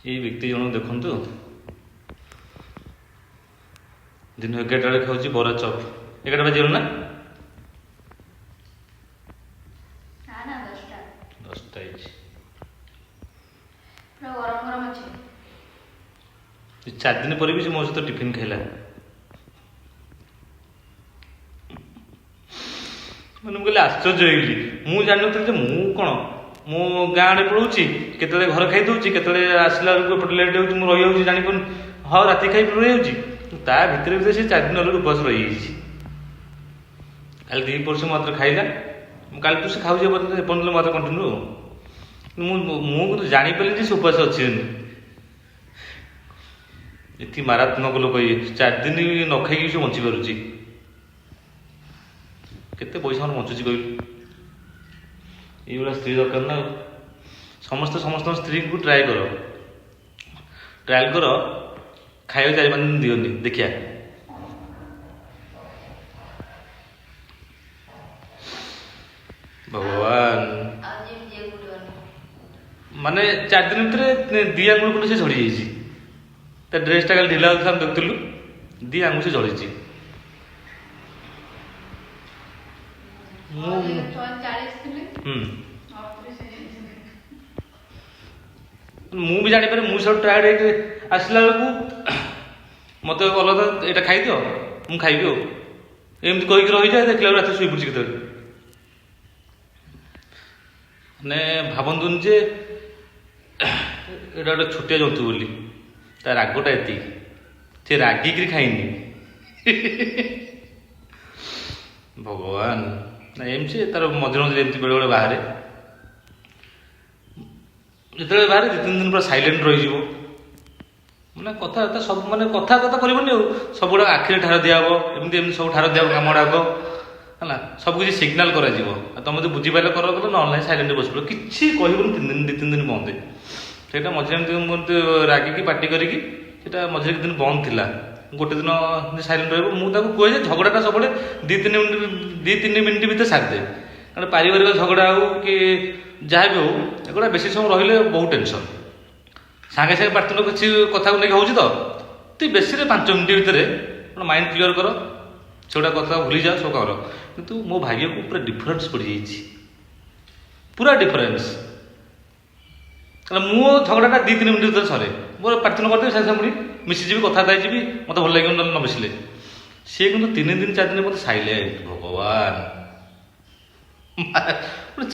ये व्यक्ति जन देखु दिन 11 खाऊँ बरा चप 11 बजे ना 10टा चार दिन पर भी से मो सहित टिफिन खाइला मैंने कहले आश्चर्य होइली मु जान मु कौन मो गाँव आड़े पलाऊँगी केतले घर खाई दूसरी केतले आसला बेलू लेट हो रही जानी हाँ राति खाई रही ता भितर भितर से 4 दिन अलग उपास रही काली 2 वर्ष मात्र खाइला काली तो से खाऊे एपର୍ଯ୍ୟନ୍ତ मात्र कंटिन्यू मुझे जापारे से उपास अच्छे ये मारात्मक लोक ये 4 दिन न खाई से बंची पारुची केते पैसा बंचुची कहलु ये स्त्री दरकार ना समस्त स्त्री को ट्राए कर ट्रायल कर खाइए 4-5 दिन दिखनी देखिया भगवान माने 4 दिन भितर 2 आंगुल खंडे से झड़ी जाइए ड्रेसटा कल ढिला होता देखुलु 2 आंगुल से झड़ी मु भी जापर मुझे सब टायर्ड आसला बेलू मत अलग यहाँ खाई दियो मुझे खाइबी एमती कहीकि रही जाए देखला रात शुई पड़ी के मैंने भावतुन जे एटा गोटे छोटिया जंतु बोली ता रागटा ये से रागिक खाइनी भगवान ना एमती तार मझे मझे एमती बेले बेले बाहर जो बाहर 2-3 दिन पूरा साइलेंट रही मैंने कथा सब मैंने कथा करनी सब गुड़ा आखिरी ठार दिहब एमती सब ठार दिहब कम गुड़ाक है सबकि सिग्नाल कर तुम जो बुझीपारे कर ना साइलेंट बस पड़ो किसी कहबून 2-3 दिन बंद से मझे एमती रागिकी पार्टी करी मझे दिन बंद थी गोटे दिन साइलेंट रुझे कहे झगड़ाटा सब 2-3 मिनिट भितर सारिदे कारण पारिवारिक झगड़ा हो कि जहाँ भी हो एगुड़ा बेसी समय रही बहुत टेंशन सागे सागे पार्टी किसी कथा को लेकिन हो तु बेसी 5 मिनिट भितर माइंड क्लीयर कर सेगुड़ा कथा भूली जा सब कर कितु मो भाग्य को पूरा डिफरेन्स पड़ जाइए पूरा डिफरेन्स मो झगड़ाटा 2-3 मिनिट भर सरे मोर प्रार्थना करते सागे सागे मिशीजी कथा जी मत भल लगे न मिसिले सी कि 3 दिन 4 दिन मत साइलेंट भगवान